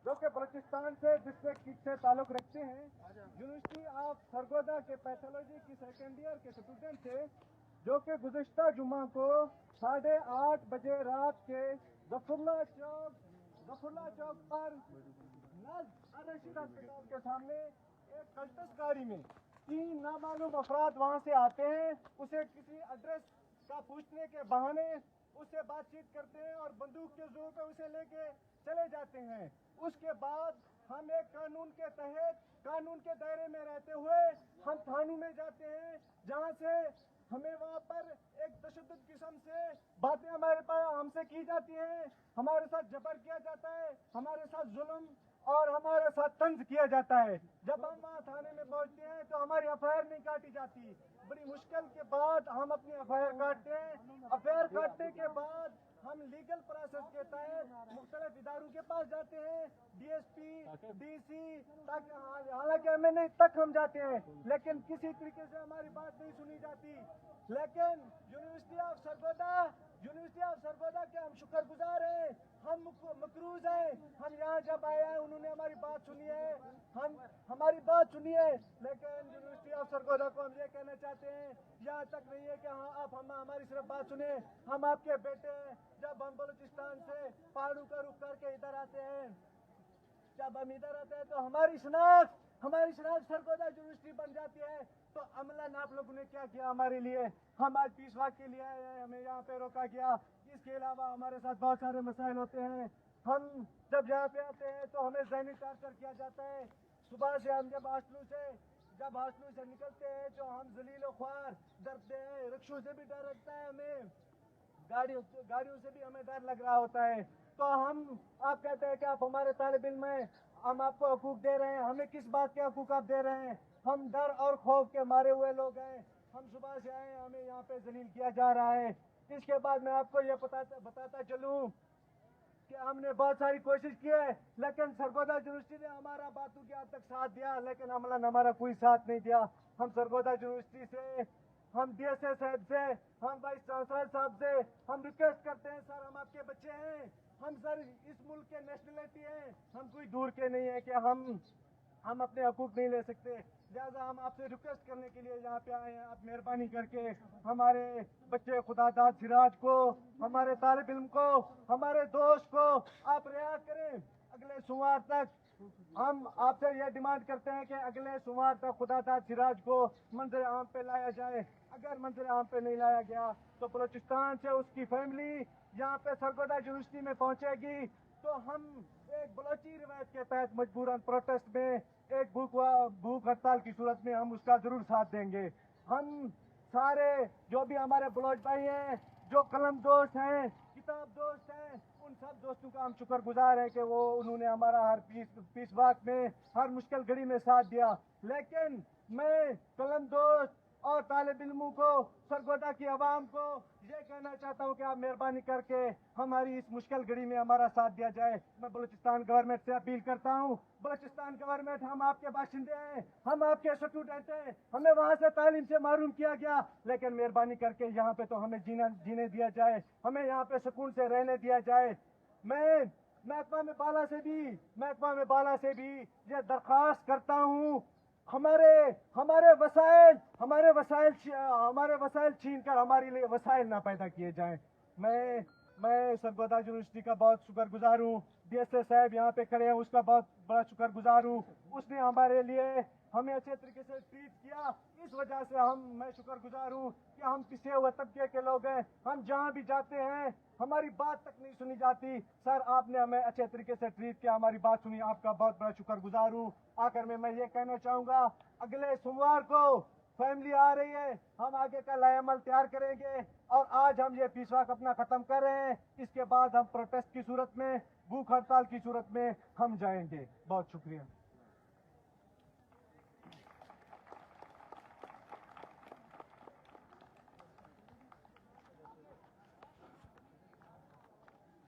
जो कि बलूचिस्तान से डिस्ट्रिक्ट से ताल्लुक रखते हैं। यूनिवर्सिटी ऑफ सरगोदा के पैथोलॉजी की सेकेंड ईयर के स्टूडेंट थे, जो कि गुज़िश्ता जुम्मा को 8:30 बजे रात के गफुल्ला चौक पर रशीद अस्पताल के सामने एक कल्टस गाड़ी में 3 नामालूम अफराद वहां से आते हैं। उसे किसी एड्रेस का पूछने के बहाने उससे बातचीत करते हैं और बंदूक के जोर पे उसे लेके चले जाते हैं। उसके बाद हम एक कानून के तहत कानून के दायरे में रहते हुए हम थानों में जाते हैं, जहां से हमें वहां पर एक तशद्दुद किस्म से बातें हमारे पास हमसे की जाती हैं, हमारे साथ जबर किया जाता है, हमारे साथ जुल्म और हमारे साथ तंज किया जाता है। जब हम वहाँ थाने में पहुँचते हैं तो हमारी एफआईआर नहीं काटी जाती। बड़ी मुश्किल के बाद हम अपनी एफआईआर काटते हैं। एफआईआर काटने के बाद हम लीगल प्रोसेस के तहत मुख्तलिफ इदारों के पास जाते हैं, डीएसपी, डीसी तक, हालांकि एमएनए तक हम जाते हैं, लेकिन किसी तरीके से हमारी बात नहीं सुनी जाती। लेकिन यूनिवर्सिटी ऑफ सरगोदा के हम शुक्रगुजार हैं, हम मकरूज हैं। हम यहाँ जब आए हैं उन्होंने हमारी बात सुनी है, हमारी बात सुनी है। लेकिन यूनिवर्सिटी ऑफ सरगोदा को हम ये कहना चाहते हैं, यहाँ तक नहीं है कि हाँ आप हमारी सिर्फ बात सुने, हम आपके बेटे हैं। जब हम बलूचिस्तान से पहाड़ों का रुख करके इधर आते हैं, जब हम इधर आते हैं तो हमारी शनाख्त सरगोदा यूनिवर्सिटी बन जाती है। तो अमलन आप लोगों ने क्या किया हमारे लिए? हम आज पीस वाक के लिए आए हैं, हमें यहाँ पे रोका गया। इसके अलावा हमारे साथ बहुत सारे मसाइल होते हैं। हम जब यहाँ पे आते हैं तो हमें ज़हनी टार्चर किया जाता है। सुबह से हम जब हॉस्टलों से निकलते हैं तो हम जलील ख्वार डरते हैं, रिक्शों से भी डर लगता है, हमें गाड़ियों से भी हमें डर लग रहा होता है। तो आप कहते हैं कि आप हमारे तालिब इल्म हैं, हम आपको हकूक दे रहे हैं। हमें किस बात के हकूक आप दे रहे हैं? हम डर और खौफ के मारे हुए लोग हैं। हम सुबह से आए हैं, हमें यहाँ पे जलील किया जा रहा है। इसके बाद मैं आपको ये बताता चलूँ कि हमने बहुत सारी कोशिश की है, लेकिन सरगोदा यूनिवर्सिटी ने हमारा बातों के हद तक साथ दिया, लेकिन अमलन हमारा कोई साथ नहीं दिया। हम सरगोदा यूनिवर्सिटी से, हम डीएसए साहब से, हम वाइस चांसलर साहब से हम रिक्वेस्ट करते हैं, सर हम आपके बच्चे हैं, हम सर इस मुल्क के नेशनलिटी हैं, हम कोई दूर के नहीं है कि हम अपने हकूक नहीं ले सकते। लिहाजा हम आपसे रिक्वेस्ट करने के लिए यहाँ पे आए हैं, आप मेहरबानी करके हमारे बच्चे खुदादाद सिराज को, हमारे तालिब इल्म को, हमारे दोस्त को आप रिहा करें। अगले सोमवार तक हम आपसे यह डिमांड करते हैं कि अगले सोमवार तक खुदादाद सिराज को मंजर आम पे लाया जाए। अगर मंजर आम पे नहीं लाया गया तो बलूचिस्तान से उसकी फैमिली यहाँ पे सरगोदा यूनिवर्सिटी में पहुँचेगी। तो हम एक बलोची रिवायत के तहत मजबूरन प्रोटेस्ट में एक भूख हड़ताल की सूरत में हम उसका जरूर साथ देंगे। हम सारे जो भी हमारे बलोच भाई हैं, जो कलम दोस्त हैं, किताब दोस्त हैं, उन सब दोस्तों का हम शुक्रगुजार हैं कि उन्होंने हमारा हर पीस वाक में हर मुश्किल घड़ी में साथ दिया। लेकिन मैं कलम दोस्त और तालिब इल्मों को, सरगोदा की आवाम को ये कहना चाहता हूँ कि आप मेहरबानी करके हमारी इस मुश्किल घड़ी में हमारा साथ दिया जाए। मैं बलूचिस्तान गवर्नमेंट से अपील करता हूँ, बलूचिस्तान गवर्नमेंट, हम आपके बाशिंदे हैं, हम आपके स्टूडेंट हैं, हमें वहाँ से तालीम से महरूम किया गया, लेकिन मेहरबानी करके यहाँ पे तो हमें जीने दिया जाए, हमें यहाँ पे सुकून से रहने दिया जाए। मैं महकमा में बाला से भी ये दरख्वास्त करता हूँ, हमारे वसाइल छीन कर हमारे लिए वसाइल ना पैदा किए जाएं। मैं सरगोदा यूनिवर्सिटी का बहुत शुक्रगुजार हूँ, डीएसए साहब यहाँ पे खड़े हैं, उसका बहुत बड़ा शुक्रगुजार हूँ। उसने हमारे लिए हमें अच्छे तरीके से ट्रीट किया, इस वजह से मैं शुक्रगुजार हूँ कि हम पिछड़े हुए तबके के लोग हैं। हम जहाँ भी जाते हैं हमारी बात तक नहीं सुनी जाती। सर आपने हमें अच्छे तरीके से ट्रीट किया, हमारी बात सुनी, आपका बहुत बड़ा शुक्रगुजार हूँ। आखिर में मैं ये कहना चाहूँगा, अगले सोमवार को फैमिली आ रही है, हम आगे का लाएअमल तैयार करेंगे और आज हम ये पीस वाक अपना ख़त्म कर रहे हैं। इसके बाद हम प्रोटेस्ट की सूरत में, भूख हड़ताल की सूरत में हम जाएंगे। बहुत शुक्रिया।